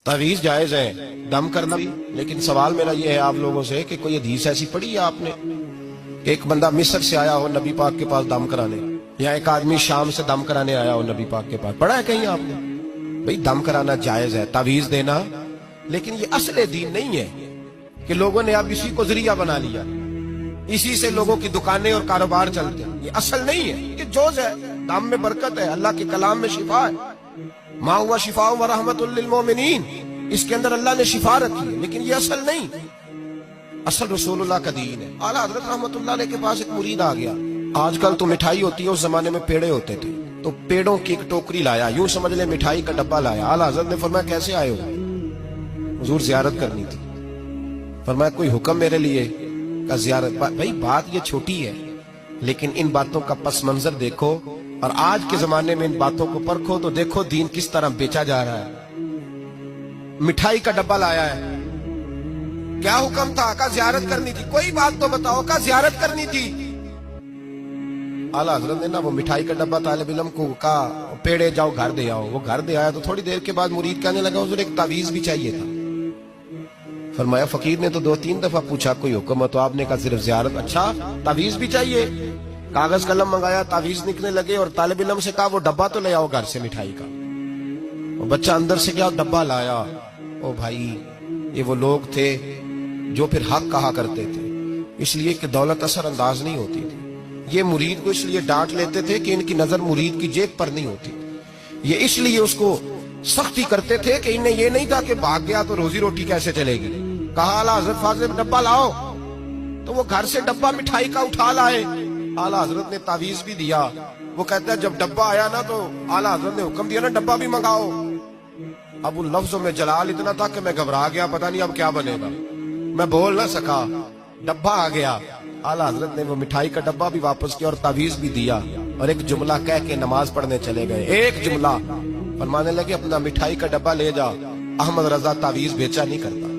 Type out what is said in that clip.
तावीज जायज है, दम करना भी। लेकिन सवाल मेरा ये है आप लोगों से कि कोई हदीस ऐसी पढ़ी है आपने कि एक बंदा मिस्र से आया हो नबी पाक के पास दम कराने, या एक आदमी शाम से दम कराने आया हो नबी पाक के पास? पढ़ा है कहीं आपने? भाई दम कराना जायज है, तावीज देना, लेकिन ये असले दीन नहीं है कि लोगों ने अब इसी को जरिया बना लिया, इसी से लोगों की दुकानें और कारोबार चलते हैं। ये असल नहीं है, ये जोज है। दम में बरकत है, अल्लाह के कलाम में शिफा है। मा हुआ शिफा व रहमतुल लिल मोमिनीन, इसके अंदर अल्लाह ने शिफा रखी है, लेकिन ये असल नहीं। असल रसूलुल्लाह का दीन है। आला हजरत रहमतुल्लाह अलैह के पास एक मुरीद आ गया। आजकल तो मिठाई होती है, उस जमाने में पेड़े होते थे, तो पेड़ों की एक टोकरी लाया, यूं समझ ले मिठाई का डब्बा लाया। आला हजरत ने फरमाया कैसे आए हो? हुजूर जियारत करनी थी। फरमाया कोई हुक्म मेरे लिए? का जियारत। भाई बात ये छोटी है, लेकिन इन बातों का पस मंजर देखो और आज के जमाने में इन बातों को परखो तो देखो दीन किस तरह बेचा जा रहा है। मिठाई का डब्बा लाया है, क्या हुक्म था? का जियारत करनी थी। कोई बात तो बताओ, का जियारत करनी थी। आला हजरत ने ना वो मिठाई का डब्बा तालिब इल्म को कहा पेड़े जाओ घर दे आओ। वो घर दे आया तो थोड़ी देर के बाद मुरीद कहने लगा हुजूर एक तावीज भी चाहिए था। फरमाया फकीर ने तो 2-3 दफा पूछा कोई हुक्म है, तो आपने कहा सिर्फ जियारत। अच्छा तावीज भी चाहिए? कागज कलम मंगाया, तावीज निकलने लगे और तालिब इल्म से कहा वो डब्बा तो ले आओ घर से मिठाई का। वो बच्चा अंदर से क्या डब्बा लाया। ओ भाई ये वो लोग थे जो फिर हक कहा करते थे, इसलिए कि दौलत असर अंदाज नहीं होती थी। ये मुरीद को इसलिए डांट लेते थे कि इनकी नजर मुरीद की जेब पर नहीं होती। ये इसलिए उसको सख्ती करते थे कि इन्हें ये नहीं था कि भाग गया तो रोजी रोटी कैसे चलेगी। कहा आला हजरत फाजिल डब्बा लाओ, तो वो घर से डब्बा मिठाई का उठा लाए। आला हजरत ने तावीज भी दिया। वो कहता है जब डब्बा आया ना तो आला हजरत ने हुक्म दिया ना डब्बा भी मंगाओ। अब उन लफ्जों में जलाल इतना था कि मैं घबरा गया, पता नहीं अब क्या बनेगा, मैं बोल ना सका। डब्बा आ गया, आला हजरत ने वो मिठाई का डब्बा भी वापस किया और तावीज भी दिया और एक जुमला कह के नमाज पढ़ने चले गए। एक जुमला फरमाने लगे अपना मिठाई का डब्बा ले जा, अहमद रजा तावीज बेचा नहीं करता।